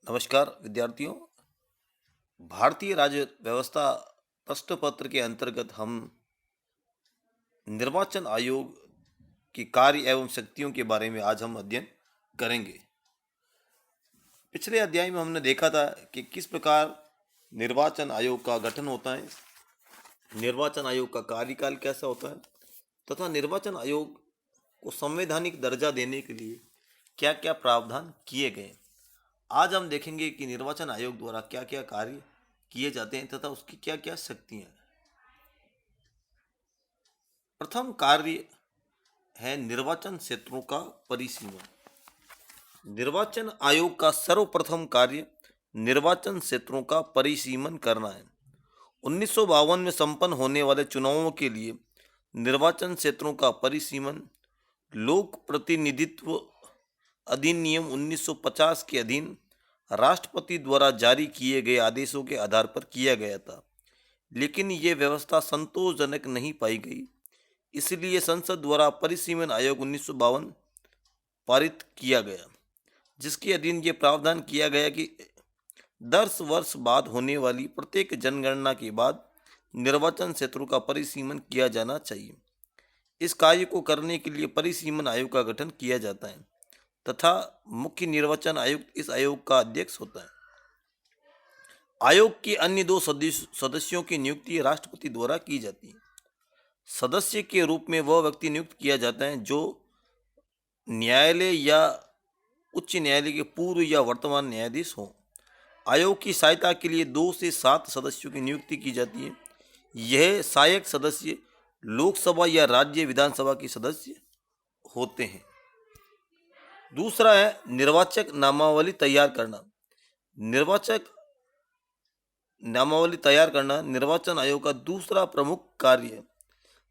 नमस्कार विद्यार्थियों। भारतीय राज्य व्यवस्था प्रश्न पत्र के अंतर्गत हम निर्वाचन आयोग के कार्य एवं शक्तियों के बारे में आज हम अध्ययन करेंगे। पिछले अध्याय में हमने देखा था कि किस प्रकार निर्वाचन आयोग का गठन होता है, निर्वाचन आयोग का कार्यकाल कैसा होता है तथा निर्वाचन आयोग को संवैधानिक दर्जा देने के लिए क्या क्या प्रावधान किए गए। आज हम देखेंगे कि निर्वाचन आयोग द्वारा क्या क्या कार्य किए जाते हैं तथा उसकी क्या क्या शक्तियां हैं। प्रथम कार्य है निर्वाचन क्षेत्रों का परिसीमन। निर्वाचन आयोग का सर्वप्रथम कार्य निर्वाचन क्षेत्रों का परिसीमन करना है। 1952 में संपन्न होने वाले चुनावों के लिए निर्वाचन क्षेत्रों का परिसीमन लोक प्रतिनिधित्व अधिनियम 1950 के अधीन राष्ट्रपति द्वारा जारी किए गए आदेशों के आधार पर किया गया था, लेकिन ये व्यवस्था संतोषजनक नहीं पाई गई। इसलिए संसद द्वारा परिसीमन आयोग 1952 पारित किया गया, जिसके अधीन ये प्रावधान किया गया कि 10 वर्ष बाद होने वाली प्रत्येक जनगणना के बाद निर्वाचन क्षेत्रों का परिसीमन किया जाना चाहिए। इस कार्य को करने के लिए परिसीमन आयोग का गठन किया जाता है तथा मुख्य निर्वाचन आयुक्त इस आयोग का अध्यक्ष होता है। आयोग के अन्य दो सदस्यों की नियुक्ति राष्ट्रपति द्वारा की जाती है। सदस्य के रूप में वह व्यक्ति नियुक्त किया जाता है जो न्यायालय या उच्च न्यायालय के पूर्व या वर्तमान न्यायाधीश हो। आयोग की सहायता के लिए 2 से 7 सदस्यों की नियुक्ति की जाती है। यह सहायक सदस्य लोकसभा या राज्य विधानसभा के सदस्य होते हैं। दूसरा है निर्वाचक नामावली तैयार करना। निर्वाचक नामावली तैयार करना निर्वाचन आयोग का दूसरा प्रमुख कार्य है।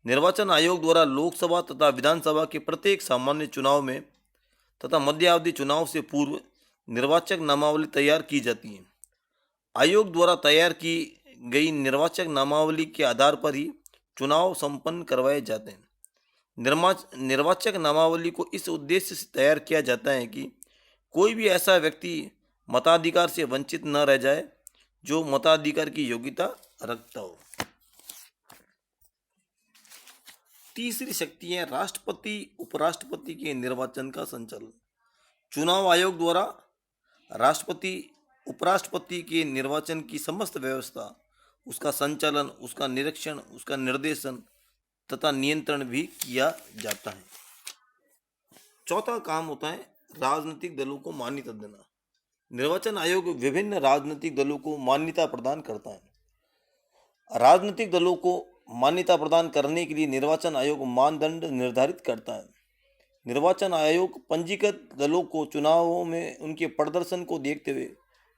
निर्वाचन आयोग द्वारा लोकसभा तथा विधानसभा के प्रत्येक सामान्य चुनाव में तथा मध्यावधि चुनाव से पूर्व निर्वाचक नामावली तैयार की जाती है। आयोग द्वारा तैयार की गई निर्वाचक नामावली के आधार पर ही चुनाव संपन्न करवाए जाते हैं। निर्वाचक नामावली को इस उद्देश्य से तैयार किया जाता है कि कोई भी ऐसा व्यक्ति मताधिकार से वंचित न रह जाए जो मताधिकार की योग्यता रखता हो। तीसरी शक्ति है राष्ट्रपति उपराष्ट्रपति के निर्वाचन का संचालन। चुनाव आयोग द्वारा राष्ट्रपति उपराष्ट्रपति के निर्वाचन की समस्त व्यवस्था, उसका संचालन, उसका निरीक्षण, उसका निर्देशन तथा नियंत्रण भी किया जाता है। चौथा काम होता है राजनीतिक दलों को मान्यता देना। निर्वाचन आयोग विभिन्न राजनीतिक दलों को मान्यता प्रदान करता है। राजनीतिक दलों को मान्यता प्रदान करने के लिए निर्वाचन आयोग मानदंड निर्धारित करता है। निर्वाचन आयोग पंजीकृत दलों को चुनावों में उनके प्रदर्शन को देखते हुए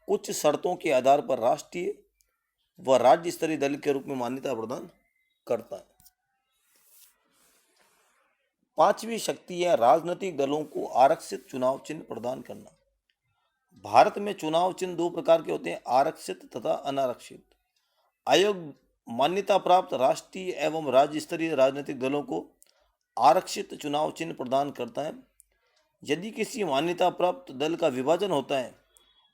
कुछ शर्तों के आधार पर राष्ट्रीय व राज्य स्तरीय दल के रूप में मान्यता प्रदान करता है। पांचवी शक्ति है राजनीतिक दलों को आरक्षित चुनाव चिन्ह प्रदान करना। भारत में चुनाव चिन्ह 2 प्रकार के होते हैं, आरक्षित तथा अनारक्षित। आयोग मान्यता प्राप्त राष्ट्रीय एवं राज्य स्तरीय राजनीतिक दलों को आरक्षित चुनाव चिन्ह प्रदान करता है। यदि किसी मान्यता प्राप्त दल का विभाजन होता है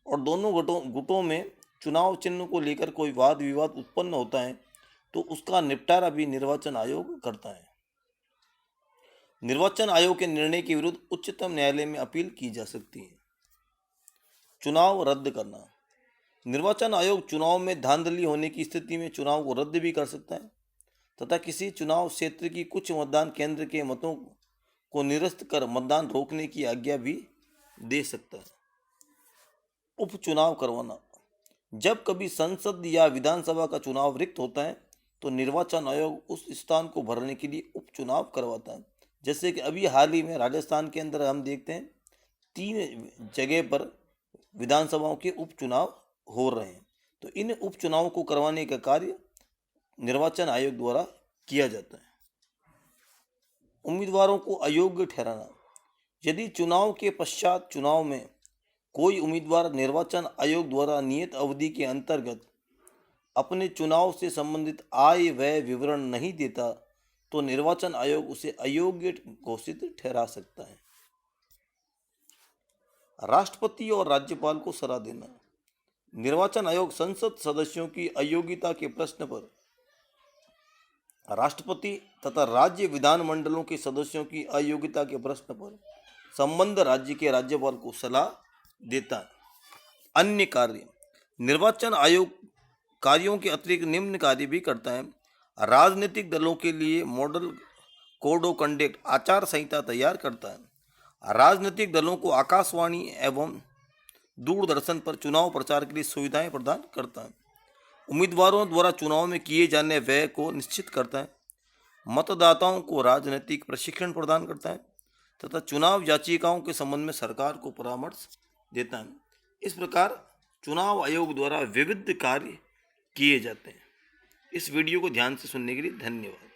और दोनों गुटों में चुनाव चिन्ह को लेकर कोई वाद विवाद उत्पन्न होता है तो उसका निपटारा भी निर्वाचन आयोग करता है। निर्वाचन आयोग के निर्णय के विरुद्ध उच्चतम न्यायालय में अपील की जा सकती है। चुनाव रद्द करना। निर्वाचन आयोग चुनाव में धांधली होने की स्थिति में चुनाव को रद्द भी कर सकता है तथा किसी चुनाव क्षेत्र की कुछ मतदान केंद्र के मतों को निरस्त कर मतदान रोकने की आज्ञा भी दे सकता है। उपचुनाव करवाना। जब कभी संसद या विधानसभा का चुनाव रिक्त होता है तो निर्वाचन आयोग उस स्थान को भरने के लिए उपचुनाव करवाता है। जैसे कि अभी हाल ही में राजस्थान के अंदर हम देखते हैं 3 जगह पर विधानसभाओं के उपचुनाव हो रहे हैं, तो इन उपचुनावों को करवाने का कार्य निर्वाचन आयोग द्वारा किया जाता है। उम्मीदवारों को अयोग्य ठहराना। यदि चुनाव के पश्चात चुनाव में कोई उम्मीदवार निर्वाचन आयोग द्वारा नियत अवधि के अंतर्गत अपने चुनाव से संबंधित आय व्यय विवरण नहीं देता तो निर्वाचन आयोग उसे अयोग्य घोषित ठहरा सकता है। राष्ट्रपति और राज्यपाल को सलाह देना। निर्वाचन आयोग संसद सदस्यों की अयोग्यता के प्रश्न पर राष्ट्रपति तथा राज्य विधानमंडलों के सदस्यों की अयोग्यता के प्रश्न पर संबद्ध राज्य के राज्यपाल को सलाह देता है। अन्य कार्य, निर्वाचन आयोग कार्यों के अतिरिक्त निम्न कार्य भी करता है। राजनीतिक दलों के लिए मॉडल कोड ऑफ कंडक्ट आचार संहिता तैयार करता है। राजनीतिक दलों को आकाशवाणी एवं दूरदर्शन पर चुनाव प्रचार के लिए सुविधाएं प्रदान करता है। उम्मीदवारों द्वारा चुनाव में किए जाने व्यय को निश्चित करता है। मतदाताओं को राजनीतिक प्रशिक्षण प्रदान करता है तथा चुनाव याचिकाओं के संबंध में सरकार को परामर्श देता है। इस प्रकार चुनाव आयोग द्वारा विविध कार्य किए जाते हैं। इस वीडियो को ध्यान से सुनने के लिए धन्यवाद।